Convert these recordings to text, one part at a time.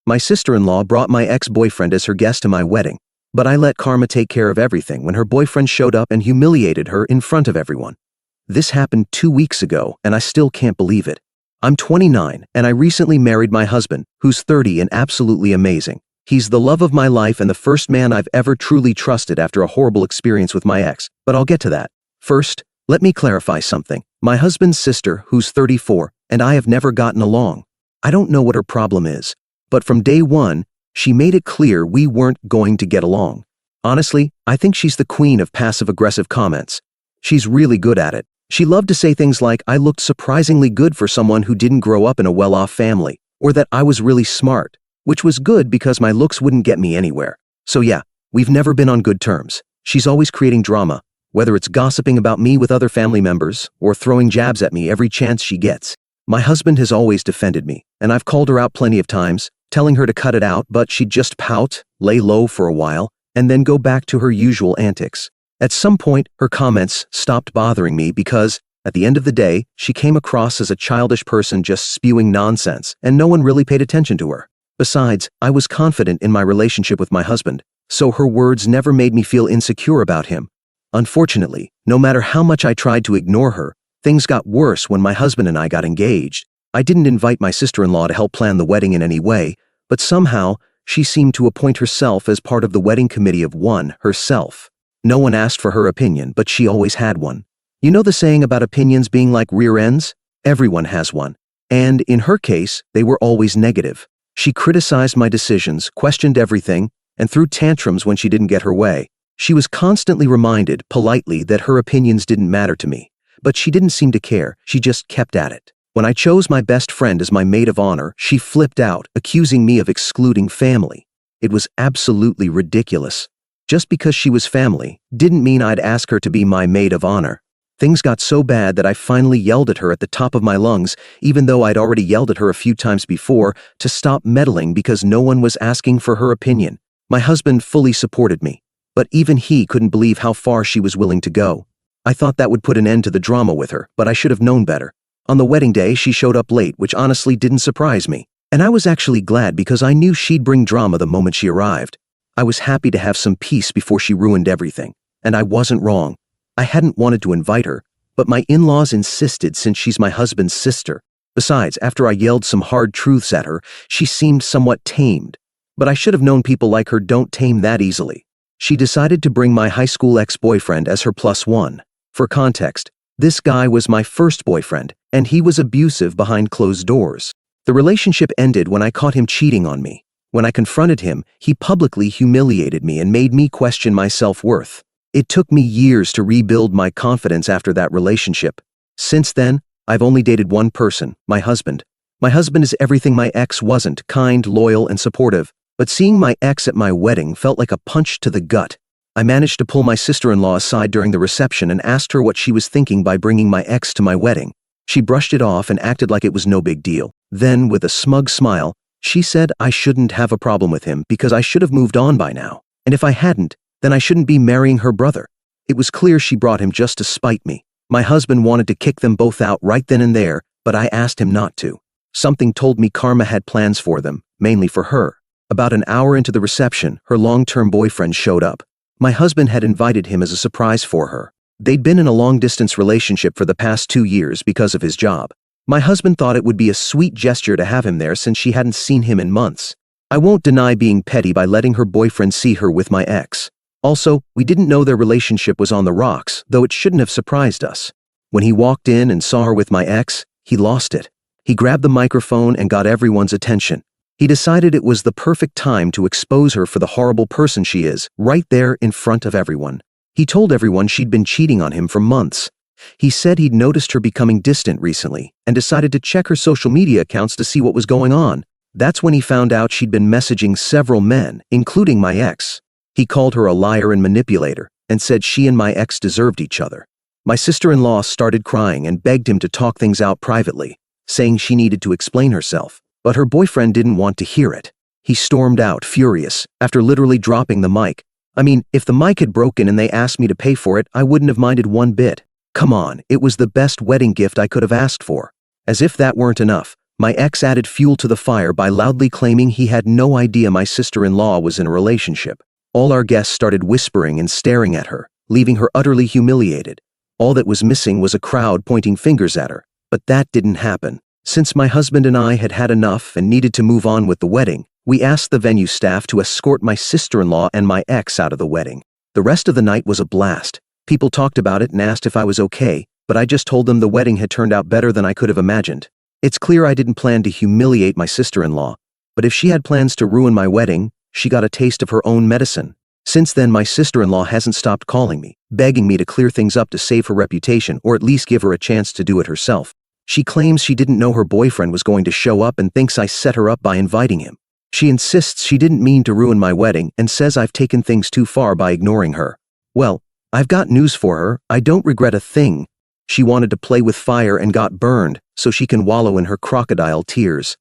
My sister-in-law brought my ex-boyfriend as her guest to my wedding, but I let karma take care of everything when her boyfriend showed up and humiliated her in front of everyone. This happened 2 weeks ago, and I still can't believe it. I'm 29, and I recently married my husband, who's 30 and absolutely amazing. He's the love of my life and the first man I've ever truly trusted after a horrible experience with my ex, but I'll get to that. First, let me clarify something. My husband's sister, who's 34, and I have never gotten along. I don't know what her problem is, but from day one, she made it clear we weren't going to get along. Honestly, I think she's the queen of passive-aggressive comments. She's really good at it. She loved to say things like I looked surprisingly good for someone who didn't grow up in a well-off family, or that I was really smart, which was good because my looks wouldn't get me anywhere. So yeah, we've never been on good terms. She's always creating drama, whether it's gossiping about me with other family members or throwing jabs at me every chance she gets. My husband has always defended me, and I've called her out plenty of times, telling her to cut it out, but she'd just pout, lay low for a while, and then go back to her usual antics. At some point, her comments stopped bothering me because, at the end of the day, she came across as a childish person just spewing nonsense, and no one really paid attention to her. Besides, I was confident in my relationship with my husband, so her words never made me feel insecure about him. Unfortunately, no matter how much I tried to ignore her, things got worse when my husband and I got engaged. I didn't invite my sister-in-law to help plan the wedding in any way, but somehow, she seemed to appoint herself as part of the wedding committee of one herself. No one asked for her opinion, but she always had one. You know the saying about opinions being like rear ends? Everyone has one. And in her case, they were always negative. She criticized my decisions, questioned everything, and threw tantrums when she didn't get her way. She was constantly reminded, politely, that her opinions didn't matter to me. But she didn't seem to care, she just kept at it. When I chose my best friend as my maid of honor, she flipped out, accusing me of excluding family. It was absolutely ridiculous. Just because she was family didn't mean I'd ask her to be my maid of honor. Things got so bad that I finally yelled at her at the top of my lungs, even though I'd already yelled at her a few times before, to stop meddling because no one was asking for her opinion. My husband fully supported me, but even he couldn't believe how far she was willing to go. I thought that would put an end to the drama with her, but I should have known better. On the wedding day, she showed up late, which honestly didn't surprise me. And I was actually glad because I knew she'd bring drama the moment she arrived. I was happy to have some peace before she ruined everything. And I wasn't wrong. I hadn't wanted to invite her, but my in-laws insisted since she's my husband's sister. Besides, after I yelled some hard truths at her, she seemed somewhat tamed. But I should have known people like her don't tame that easily. She decided to bring my high school ex-boyfriend as her +1. For context, this guy was my first boyfriend, and he was abusive behind closed doors. The relationship ended when I caught him cheating on me. When I confronted him, he publicly humiliated me and made me question my self-worth. It took me years to rebuild my confidence after that relationship. Since then, I've only dated one person, my husband. My husband is everything my ex wasn't, kind, loyal, and supportive. But seeing my ex at my wedding felt like a punch to the gut. I managed to pull my sister-in-law aside during the reception and asked her what she was thinking by bringing my ex to my wedding. She brushed it off and acted like it was no big deal. Then, with a smug smile, she said I shouldn't have a problem with him because I should have moved on by now. And if I hadn't, then I shouldn't be marrying her brother. It was clear she brought him just to spite me. My husband wanted to kick them both out right then and there, but I asked him not to. Something told me karma had plans for them, mainly for her. About an hour into the reception, her long-term boyfriend showed up. My husband had invited him as a surprise for her. They'd been in a long-distance relationship for the past 2 years because of his job. My husband thought it would be a sweet gesture to have him there since she hadn't seen him in months. I won't deny being petty by letting her boyfriend see her with my ex. Also, we didn't know their relationship was on the rocks, though it shouldn't have surprised us. When he walked in and saw her with my ex, he lost it. He grabbed the microphone and got everyone's attention. He decided it was the perfect time to expose her for the horrible person she is, right there in front of everyone. He told everyone she'd been cheating on him for months. He said he'd noticed her becoming distant recently and decided to check her social media accounts to see what was going on. That's when he found out she'd been messaging several men, including my ex. He called her a liar and manipulator and said she and my ex deserved each other. My sister-in-law started crying and begged him to talk things out privately, saying she needed to explain herself. But her boyfriend didn't want to hear it. He stormed out, furious, after literally dropping the mic. I mean, if the mic had broken and they asked me to pay for it, I wouldn't have minded one bit. Come on, it was the best wedding gift I could have asked for. As if that weren't enough, My ex added fuel to the fire by loudly claiming he had no idea my sister-in-law was in a relationship. All our guests started whispering and staring at her, leaving her utterly humiliated. All that was missing was a crowd pointing fingers at her, but that didn't happen. Since my husband and I had had enough and needed to move on with the wedding, we asked the venue staff to escort my sister-in-law and my ex out of the wedding. The rest of the night was a blast. People talked about it and asked if I was okay, but I just told them the wedding had turned out better than I could have imagined. It's clear I didn't plan to humiliate my sister-in-law, but if she had plans to ruin my wedding, she got a taste of her own medicine. Since then, my sister-in-law hasn't stopped calling me, begging me to clear things up to save her reputation or at least give her a chance to do it herself. She claims she didn't know her boyfriend was going to show up and thinks I set her up by inviting him. She insists she didn't mean to ruin my wedding and says I've taken things too far by ignoring her. Well, I've got news for her. I don't regret a thing. She wanted to play with fire and got burned, so she can wallow in her crocodile tears.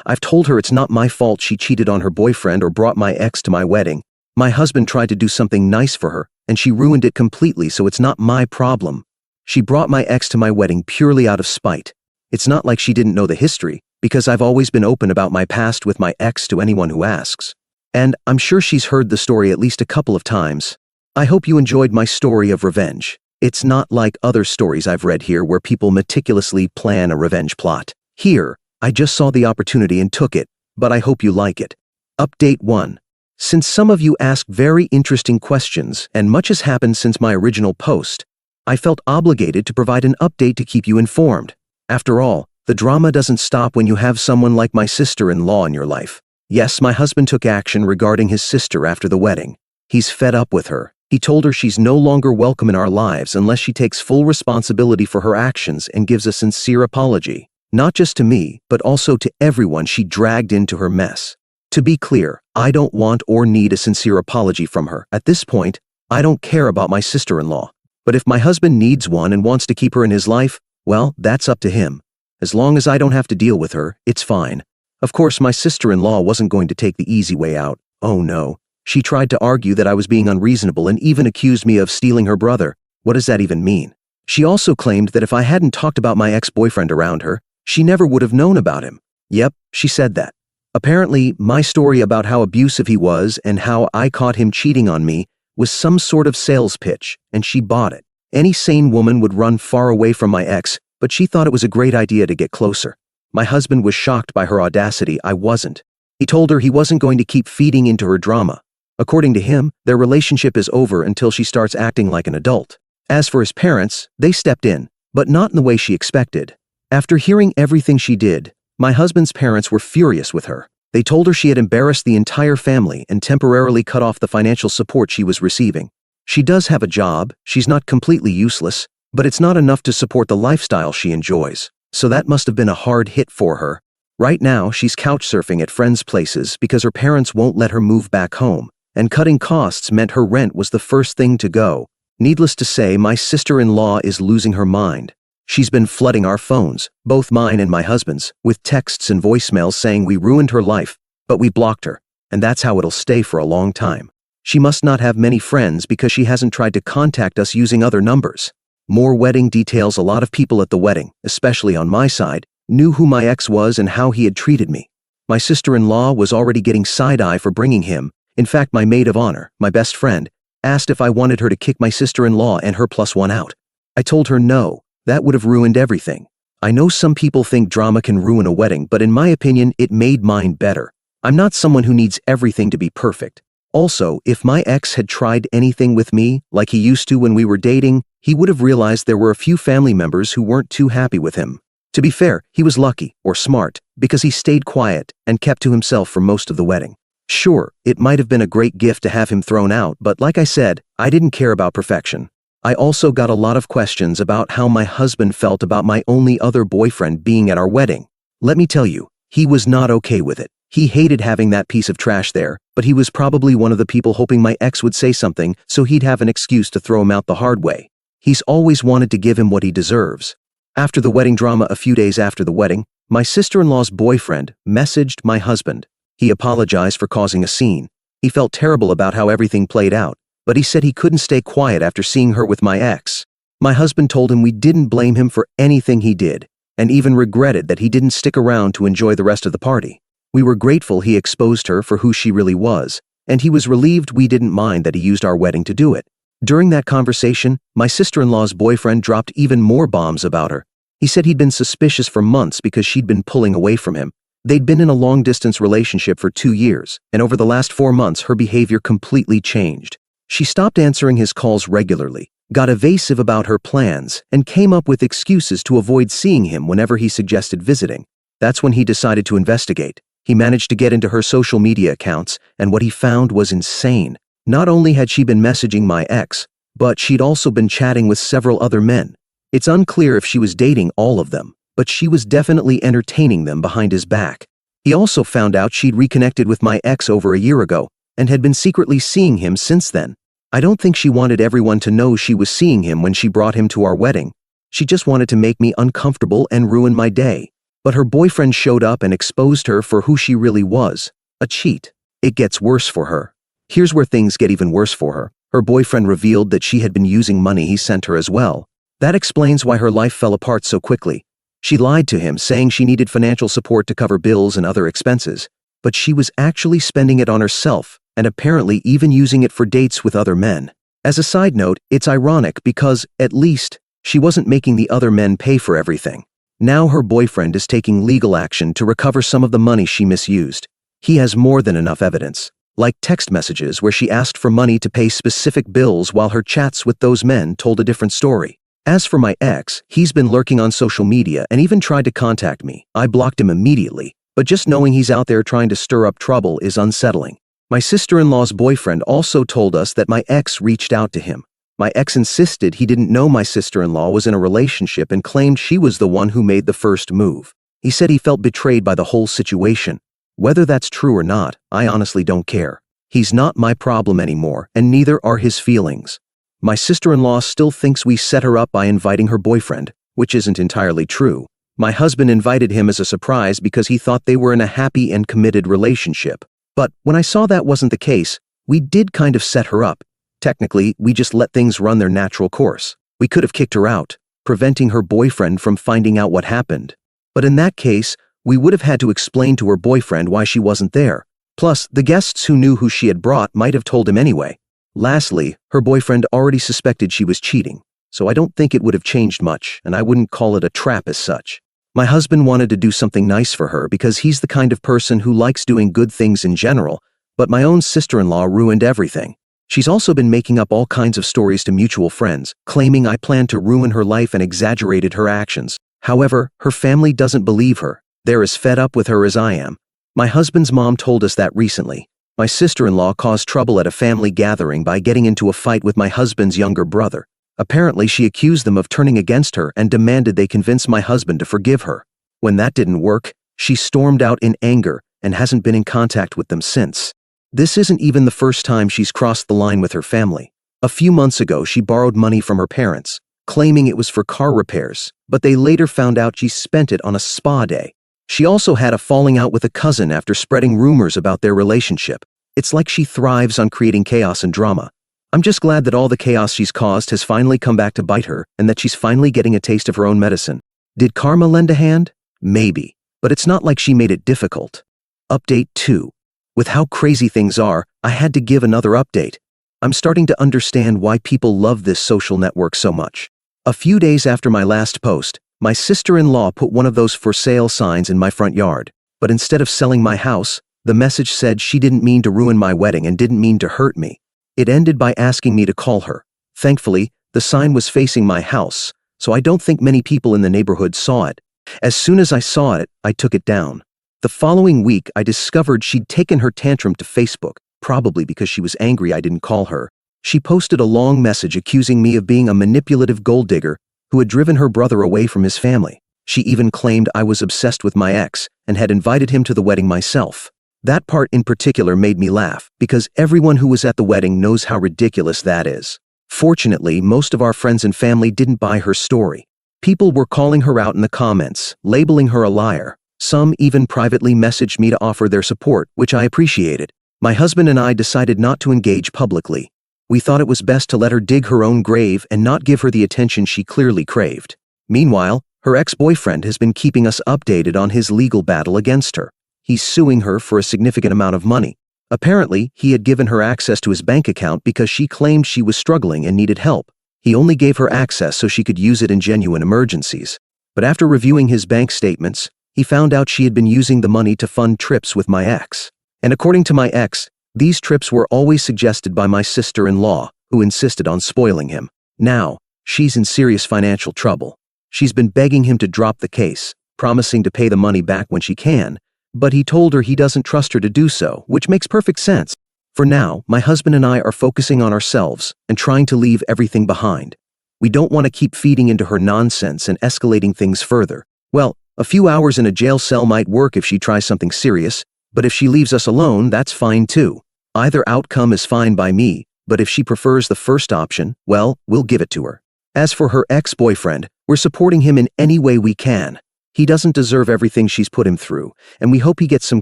I've told her it's not my fault she cheated on her boyfriend or brought my ex to my wedding. My husband tried to do something nice for her, and she ruined it completely, so it's not my problem. She brought my ex to my wedding purely out of spite. It's not like she didn't know the history, because I've always been open about my past with my ex to anyone who asks. And I'm sure she's heard the story at least a couple of times. I hope you enjoyed my story of revenge. It's not like other stories I've read here where people meticulously plan a revenge plot. Here, I just saw the opportunity and took it, but I hope you like it. Update 1. Since some of you asked very interesting questions and much has happened since my original post, I felt obligated to provide an update to keep you informed. After all, the drama doesn't stop when you have someone like my sister-in-law in your life. Yes, my husband took action regarding his sister after the wedding. He's fed up with her. He told her she's no longer welcome in our lives unless she takes full responsibility for her actions and gives a sincere apology. Not just to me, but also to everyone she dragged into her mess. To be clear, I don't want or need a sincere apology from her. At this point, I don't care about my sister-in-law. But if my husband needs one and wants to keep her in his life, well, that's up to him. As long as I don't have to deal with her, it's fine. Of course, my sister-in-law wasn't going to take the easy way out. Oh no. She tried to argue that I was being unreasonable and even accused me of stealing her brother. What does that even mean? She also claimed that if I hadn't talked about my ex-boyfriend around her, she never would have known about him. Yep, she said that. Apparently, my story about how abusive he was and how I caught him cheating on me was some sort of sales pitch, and she bought it. Any sane woman would run far away from my ex, but she thought it was a great idea to get closer. My husband was shocked by her audacity. I wasn't. He told her he wasn't going to keep feeding into her drama. According to him, their relationship is over until she starts acting like an adult. As for his parents, they stepped in, but not in the way she expected. After hearing everything she did, my husband's parents were furious with her. They told her she had embarrassed the entire family and temporarily cut off the financial support she was receiving. She does have a job, she's not completely useless, but it's not enough to support the lifestyle she enjoys. So that must have been a hard hit for her. Right now, she's couch surfing at friends' places because her parents won't let her move back home, and cutting costs meant her rent was the first thing to go. Needless to say, my sister-in-law is losing her mind. She's been flooding our phones, both mine and my husband's, with texts and voicemails saying we ruined her life, but we blocked her, and that's how it'll stay for a long time. She must not have many friends because she hasn't tried to contact us using other numbers. More wedding details. A lot of people at the wedding, especially on my side, knew who my ex was and how he had treated me. My sister-in-law was already getting side-eye for bringing him. In fact, my maid of honor, my best friend, asked if I wanted her to kick my sister-in-law and her +1 out. I told her no, that would have ruined everything. I know some people think drama can ruin a wedding, but in my opinion, it made mine better. I'm not someone who needs everything to be perfect. Also, if my ex had tried anything with me, like he used to when we were dating, he would have realized there were a few family members who weren't too happy with him. To be fair, he was lucky, or smart, because he stayed quiet and kept to himself for most of the wedding. Sure, it might have been a great gift to have him thrown out, but like I said, I didn't care about perfection. I also got a lot of questions about how my husband felt about my only other boyfriend being at our wedding. Let me tell you, he was not okay with it. He hated having that piece of trash there, but he was probably one of the people hoping my ex would say something so he'd have an excuse to throw him out the hard way. He's always wanted to give him what he deserves. After the wedding drama, a few days after the wedding, my sister-in-law's boyfriend messaged my husband. He apologized for causing a scene. He felt terrible about how everything played out, but he said he couldn't stay quiet after seeing her with my ex. My husband told him we didn't blame him for anything he did. and even regretted that he didn't stick around to enjoy the rest of the party. We were grateful he exposed her for who she really was, and he was relieved we didn't mind that he used our wedding to do it. During that conversation, my sister-in-law's boyfriend dropped even more bombs about her. He said he'd been suspicious for months because she'd been pulling away from him. They'd been in a long-distance relationship for 2 years, and over the last 4 months her behavior completely changed. She stopped answering his calls regularly, got evasive about her plans, and came up with excuses to avoid seeing him whenever he suggested visiting. That's when he decided to investigate. He managed to get into her social media accounts, and what he found was insane. Not only had she been messaging my ex, but she'd also been chatting with several other men. It's unclear if she was dating all of them, but she was definitely entertaining them behind his back. He also found out she'd reconnected with my ex over a year ago, and had been secretly seeing him since then. I don't think she wanted everyone to know she was seeing him when she brought him to our wedding. She just wanted to make me uncomfortable and ruin my day. But her boyfriend showed up and exposed her for who she really was, a cheat. It gets worse for her. Here's where things get even worse for her. Her boyfriend revealed that she had been using money he sent her as well. That explains why her life fell apart so quickly. She lied to him, saying she needed financial support to cover bills and other expenses, but she was actually spending it on herself, and apparently even using it for dates with other men. As a side note, it's ironic because, at least, she wasn't making the other men pay for everything. Now her boyfriend is taking legal action to recover some of the money she misused. He has more than enough evidence, like text messages where she asked for money to pay specific bills while her chats with those men told a different story. As for my ex, he's been lurking on social media and even tried to contact me. I blocked him immediately, but just knowing he's out there trying to stir up trouble is unsettling. My sister-in-law's boyfriend also told us that my ex reached out to him. My ex insisted he didn't know my sister-in-law was in a relationship and claimed she was the one who made the first move. He said he felt betrayed by the whole situation. Whether that's true or not, I honestly don't care. He's not my problem anymore, and neither are his feelings. My sister-in-law still thinks we set her up by inviting her boyfriend, which isn't entirely true. My husband invited him as a surprise because he thought they were in a happy and committed relationship. But when I saw that wasn't the case, we did kind of set her up. Technically, we just let things run their natural course. We could have kicked her out, preventing her boyfriend from finding out what happened. But in that case, we would have had to explain to her boyfriend why she wasn't there. Plus, the guests who knew who she had brought might have told him anyway. Lastly, her boyfriend already suspected she was cheating, so I don't think it would have changed much, and I wouldn't call it a trap as such. My husband wanted to do something nice for her because he's the kind of person who likes doing good things in general, but my own sister-in-law ruined everything. She's also been making up all kinds of stories to mutual friends, claiming I planned to ruin her life and exaggerated her actions. However, her family doesn't believe her. They're as fed up with her as I am. My husband's mom told us that recently. My sister-in-law caused trouble at a family gathering by getting into a fight with my husband's younger brother. Apparently, she accused them of turning against her and demanded they convince my husband to forgive her. When that didn't work, she stormed out in anger and hasn't been in contact with them since. This isn't even the first time she's crossed the line with her family. A few months ago, she borrowed money from her parents, claiming it was for car repairs, but they later found out she spent it on a spa day. She also had a falling out with a cousin after spreading rumors about their relationship. It's like she thrives on creating chaos and drama. I'm just glad that all the chaos she's caused has finally come back to bite her and that she's finally getting a taste of her own medicine. Did karma lend a hand? Maybe, but it's not like she made it difficult. Update 2. With how crazy things are, I had to give another update. I'm starting to understand why people love this social network so much. A few days after my last post, my sister-in-law put one of those for sale signs in my front yard, but instead of selling my house, the message said she didn't mean to ruin my wedding and didn't mean to hurt me. It ended by asking me to call her. Thankfully, the sign was facing my house, so I don't think many people in the neighborhood saw it. As soon as I saw it, I took it down. The following week, I discovered she'd taken her tantrum to Facebook, probably because she was angry I didn't call her. She posted a long message accusing me of being a manipulative gold digger who had driven her brother away from his family. She even claimed I was obsessed with my ex and had invited him to the wedding myself. That part in particular made me laugh, because everyone who was at the wedding knows how ridiculous that is. Fortunately, most of our friends and family didn't buy her story. People were calling her out in the comments, labeling her a liar. Some even privately messaged me to offer their support, which I appreciated. My husband and I decided not to engage publicly. We thought it was best to let her dig her own grave and not give her the attention she clearly craved. Meanwhile, Her ex-boyfriend has been keeping us updated on his legal battle against her. He's suing her for a significant amount of money. Apparently, he had given her access to his bank account because she claimed she was struggling and needed help. He only gave her access so she could use it in genuine emergencies. But after reviewing his bank statements, he found out she had been using the money to fund trips with my ex. And according to my ex, these trips were always suggested by my sister-in-law, who insisted on spoiling him. Now, she's in serious financial trouble. She's been begging him to drop the case, promising to pay the money back when she can, but he told her he doesn't trust her to do so, which makes perfect sense. For now, my husband and I are focusing on ourselves and trying to leave everything behind. We don't want to keep feeding into her nonsense and escalating things further. Well, a few hours in a jail cell might work if she tries something serious, but if she leaves us alone, that's fine too. Either outcome is fine by me, but if she prefers the first option, well, we'll give it to her. As for her ex-boyfriend, we're supporting him in any way we can. He doesn't deserve everything she's put him through, and we hope he gets some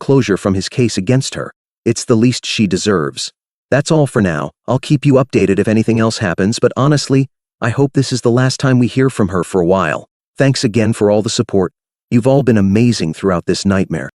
closure from his case against her. It's the least she deserves. That's all for now. I'll keep you updated if anything else happens, but honestly, I hope this is the last time we hear from her for a while. Thanks again for all the support. You've all been amazing throughout this nightmare.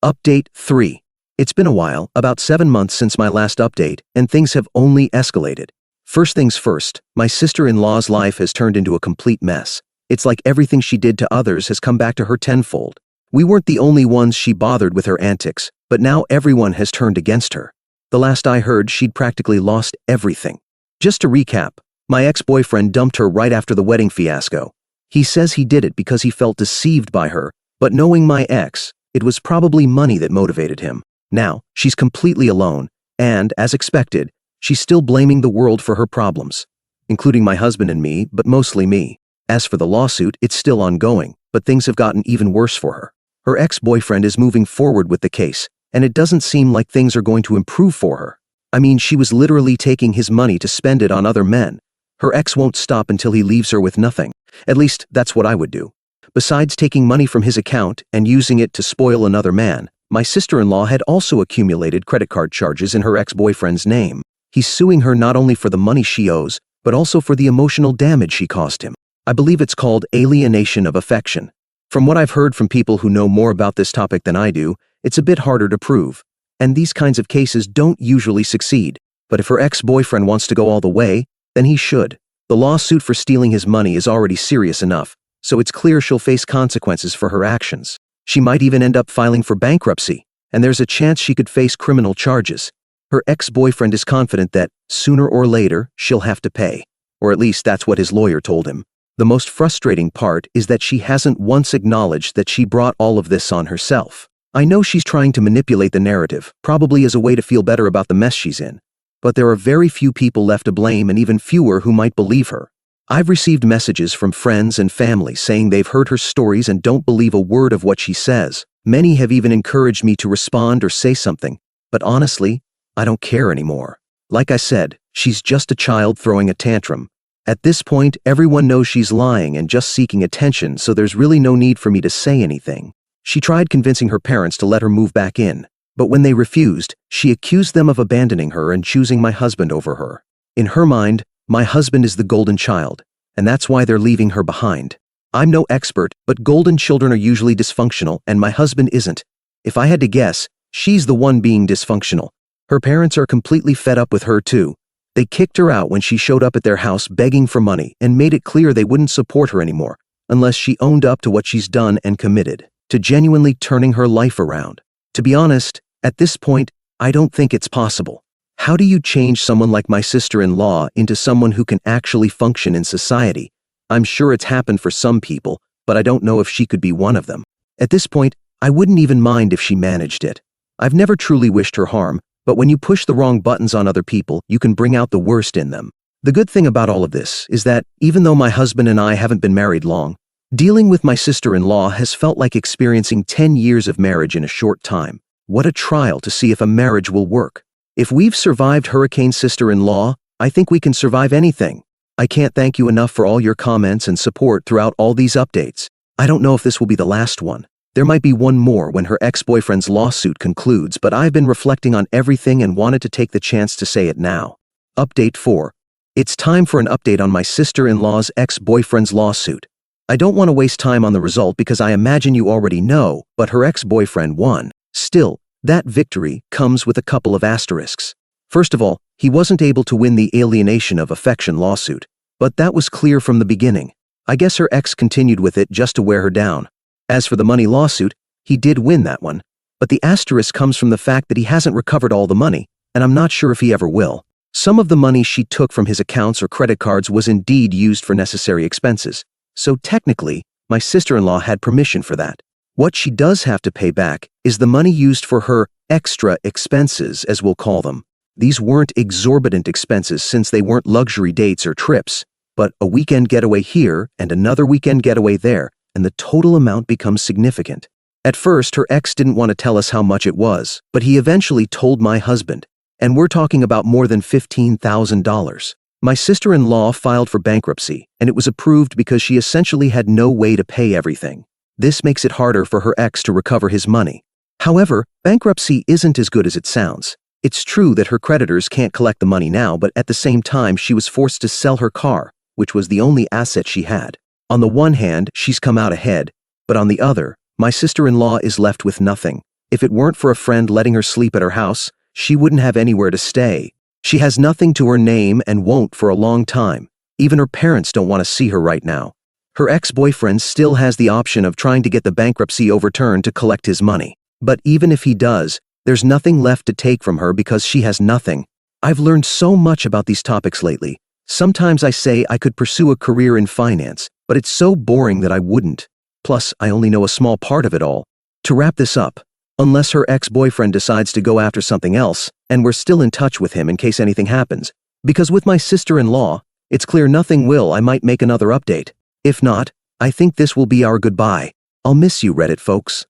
Update 3. It's been a while, about 7 months since my last update, and things have only escalated. First things first, my sister-in-law's life has turned into a complete mess. It's like everything she did to others has come back to her tenfold. We weren't the only ones she bothered with her antics, but now everyone has turned against her. The last I heard, she'd practically lost everything. Just to recap, my ex-boyfriend dumped her right after the wedding fiasco. He says he did it because he felt deceived by her, but knowing my ex, it was probably money that motivated him. Now, she's completely alone, and, as expected, she's still blaming the world for her problems, including my husband and me, but mostly me. As for the lawsuit, it's still ongoing, but things have gotten even worse for her. Her ex-boyfriend is moving forward with the case, and it doesn't seem like things are going to improve for her. I mean, she was literally taking his money to spend it on other men. Her ex won't stop until he leaves her with nothing. At least, that's what I would do. Besides taking money from his account and using it to spoil another man, my sister-in-law had also accumulated credit card charges in her ex-boyfriend's name. He's suing her not only for the money she owes, but also for the emotional damage she caused him. I believe it's called alienation of affection. From what I've heard from people who know more about this topic than I do, it's a bit harder to prove. And these kinds of cases don't usually succeed. But if her ex-boyfriend wants to go all the way, then he should. The lawsuit for stealing his money is already serious enough, so it's clear she'll face consequences for her actions. She might even end up filing for bankruptcy, and there's a chance she could face criminal charges. Her ex-boyfriend is confident that, sooner or later, she'll have to pay. Or at least that's what his lawyer told him. The most frustrating part is that she hasn't once acknowledged that she brought all of this on herself. I know she's trying to manipulate the narrative, probably as a way to feel better about the mess she's in. But there are very few people left to blame and even fewer who might believe her. I've received messages from friends and family saying they've heard her stories and don't believe a word of what she says. Many have even encouraged me to respond or say something, but honestly, I don't care anymore. Like I said, she's just a child throwing a tantrum. At this point, everyone knows she's lying and just seeking attention, so there's really no need for me to say anything. She tried convincing her parents to let her move back in, but when they refused, she accused them of abandoning her and choosing my husband over her. In her mind, my husband is the golden child, and that's why they're leaving her behind. I'm no expert, but golden children are usually dysfunctional, and my husband isn't. If I had to guess, she's the one being dysfunctional. Her parents are completely fed up with her too. They kicked her out when she showed up at their house begging for money and made it clear they wouldn't support her anymore unless she owned up to what she's done and committed to genuinely turning her life around. To be honest, at this point, I don't think it's possible. How do you change someone like my sister-in-law into someone who can actually function in society? I'm sure it's happened for some people, but I don't know if she could be one of them. At this point, I wouldn't even mind if she managed it. I've never truly wished her harm, but when you push the wrong buttons on other people, you can bring out the worst in them. The good thing about all of this is that, even though my husband and I haven't been married long, dealing with my sister-in-law has felt like experiencing 10 years of marriage in a short time. What a trial to see if a marriage will work. If we've survived Hurricane Sister-in-Law, I think we can survive anything. I can't thank you enough for all your comments and support throughout all these updates. I don't know if this will be the last one. There might be one more when her ex-boyfriend's lawsuit concludes, but I've been reflecting on everything and wanted to take the chance to say it now. Update 4. It's time for an update on my sister-in-law's ex-boyfriend's lawsuit. I don't want to waste time on the result because I imagine you already know, but her ex-boyfriend won. Still, that victory comes with a couple of asterisks. First of all, he wasn't able to win the alienation of affection lawsuit, but that was clear from the beginning. I guess her ex continued with it just to wear her down. As for the money lawsuit, he did win that one, but the asterisk comes from the fact that he hasn't recovered all the money, and I'm not sure if he ever will. Some of the money she took from his accounts or credit cards was indeed used for necessary expenses, so technically, my sister-in-law had permission for that. What she does have to pay back is the money used for her extra expenses, as we'll call them. These weren't exorbitant expenses since they weren't luxury dates or trips, but a weekend getaway here and another weekend getaway there, and the total amount becomes significant. At first, her ex didn't want to tell us how much it was, but he eventually told my husband, and we're talking about more than $15,000. My sister-in-law filed for bankruptcy, and it was approved because she essentially had no way to pay everything. This makes it harder for her ex to recover his money. However, bankruptcy isn't as good as it sounds. It's true that her creditors can't collect the money now, but at the same time, she was forced to sell her car, which was the only asset she had. On the one hand, she's come out ahead, but on the other, my sister-in-law is left with nothing. If it weren't for a friend letting her sleep at her house, she wouldn't have anywhere to stay. She has nothing to her name and won't for a long time. Even her parents don't want to see her right now. Her ex-boyfriend still has the option of trying to get the bankruptcy overturned to collect his money. But even if he does, there's nothing left to take from her because she has nothing. I've learned so much about these topics lately. Sometimes I say I could pursue a career in finance, but it's so boring that I wouldn't. Plus, I only know a small part of it all. To wrap this up, unless her ex-boyfriend decides to go after something else, and we're still in touch with him in case anything happens. Because with my sister-in-law, it's clear nothing will. I might make another update. If not, I think this will be our goodbye. I'll miss you, Reddit folks.